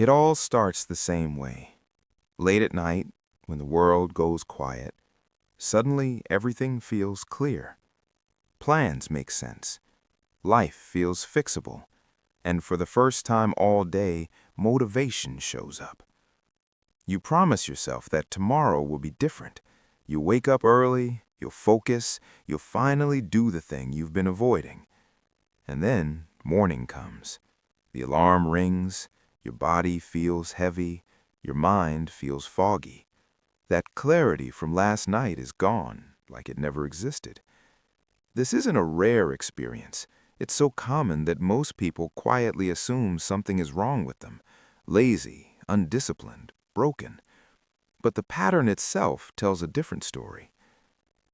It all starts the same way. Late at night, when the world goes quiet, suddenly everything feels clear. Plans make sense. Life feels fixable. And for the first time all day, motivation shows up. You promise yourself that tomorrow will be different. You wake up early, you'll focus, you'll finally do the thing you've been avoiding. And then morning comes. The alarm rings, your body feels heavy, your mind feels foggy. That clarity from last night is gone, like it never existed. This isn't a rare experience. It's so common that most people quietly assume something is wrong with them, lazy, undisciplined, broken. But the pattern itself tells a different story.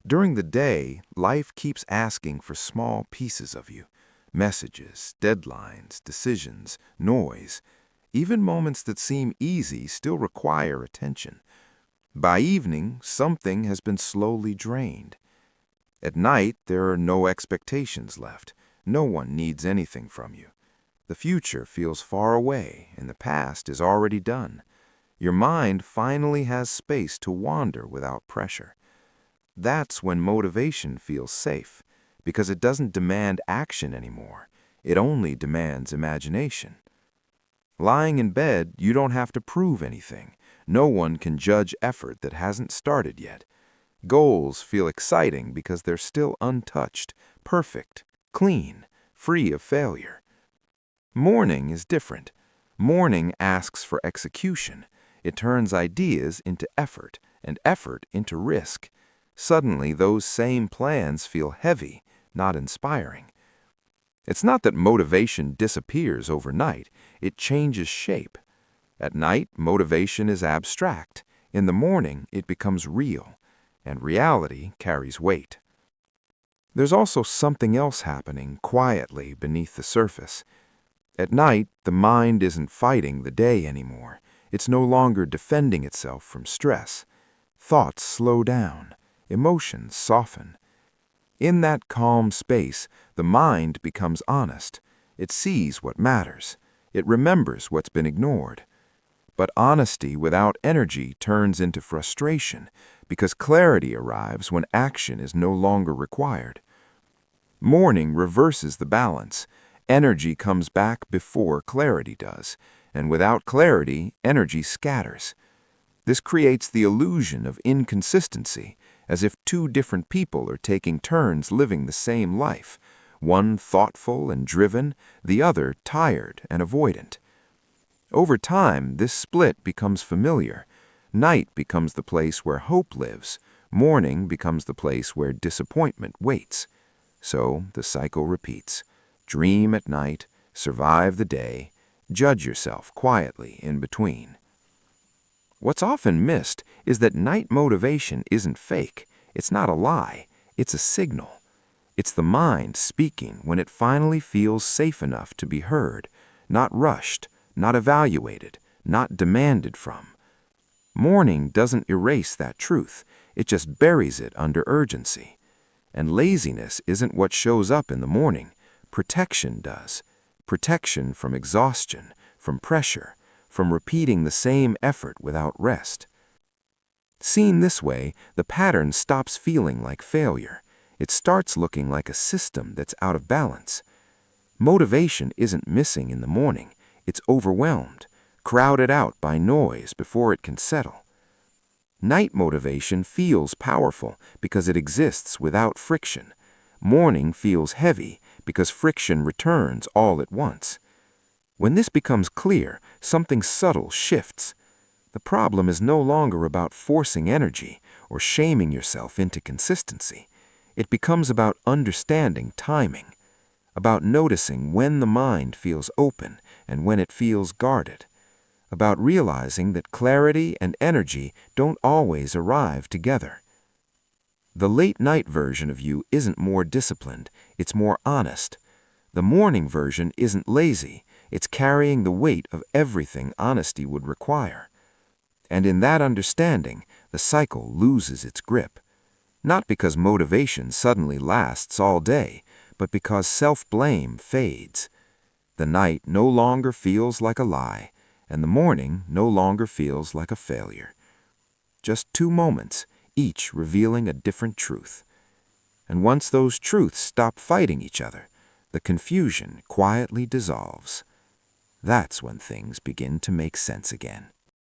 During the day, life keeps asking for small pieces of you. Messages, deadlines, decisions, noise. Even moments that seem easy still require attention. By evening, something has been slowly drained. At night, there are no expectations left. No one needs anything from you. The future feels far away, and the past is already done. Your mind finally has space to wander without pressure. That's when motivation feels safe, because it doesn't demand action anymore. It only demands imagination. Lying in bed, you don't have to prove anything. No one can judge effort that hasn't started yet. Goals feel exciting because they're still untouched, perfect, clean, free of failure. Morning is different. Morning asks for execution. It turns ideas into effort, and effort into risk. Suddenly, those same plans feel heavy, not inspiring. It's not that motivation disappears overnight. It changes shape. At night, motivation is abstract. In the morning, it becomes real, and reality carries weight. There's also something else happening quietly beneath the surface. At night, the mind isn't fighting the day anymore. It's no longer defending itself from stress. Thoughts slow down. Emotions soften. In that calm space, the mind becomes honest. It sees what matters. It remembers what's been ignored. But honesty without energy turns into frustration because clarity arrives when action is no longer required. Morning reverses the balance. Energy comes back before clarity does, and without clarity, energy scatters. This creates the illusion of inconsistency, as if two different people are taking turns living the same life, one thoughtful and driven, the other tired and avoidant. Over time, this split becomes familiar. Night becomes the place where hope lives. Morning becomes the place where disappointment waits. So the cycle repeats. Dream at night, survive the day, judge yourself quietly in between. What's often missed is that night motivation isn't fake. It's not a lie. It's a signal. It's the mind speaking when it finally feels safe enough to be heard, not rushed, not evaluated, not demanded from. Morning doesn't erase that truth. It just buries it under urgency. And laziness isn't what shows up in the morning. Protection does. Protection from exhaustion, from pressure, from repeating the same effort without rest. Seen this way, the pattern stops feeling like failure. It starts looking like a system that's out of balance. Motivation isn't missing in the morning. It's overwhelmed, crowded out by noise before it can settle. Night motivation feels powerful because it exists without friction. Morning feels heavy because friction returns all at once. When this becomes clear, something subtle shifts. The problem is no longer about forcing energy or shaming yourself into consistency. It becomes about understanding timing, about noticing when the mind feels open and when it feels guarded, about realizing that clarity and energy don't always arrive together. The late-night version of you isn't more disciplined, it's more honest. The morning version isn't lazy, it's carrying the weight of everything honesty would require. And in that understanding, the cycle loses its grip. Not because motivation suddenly lasts all day, but because self-blame fades. The night no longer feels like a lie, and the morning no longer feels like a failure. Just two moments, each revealing a different truth. And once those truths stop fighting each other, the confusion quietly dissolves. That's when things begin to make sense again.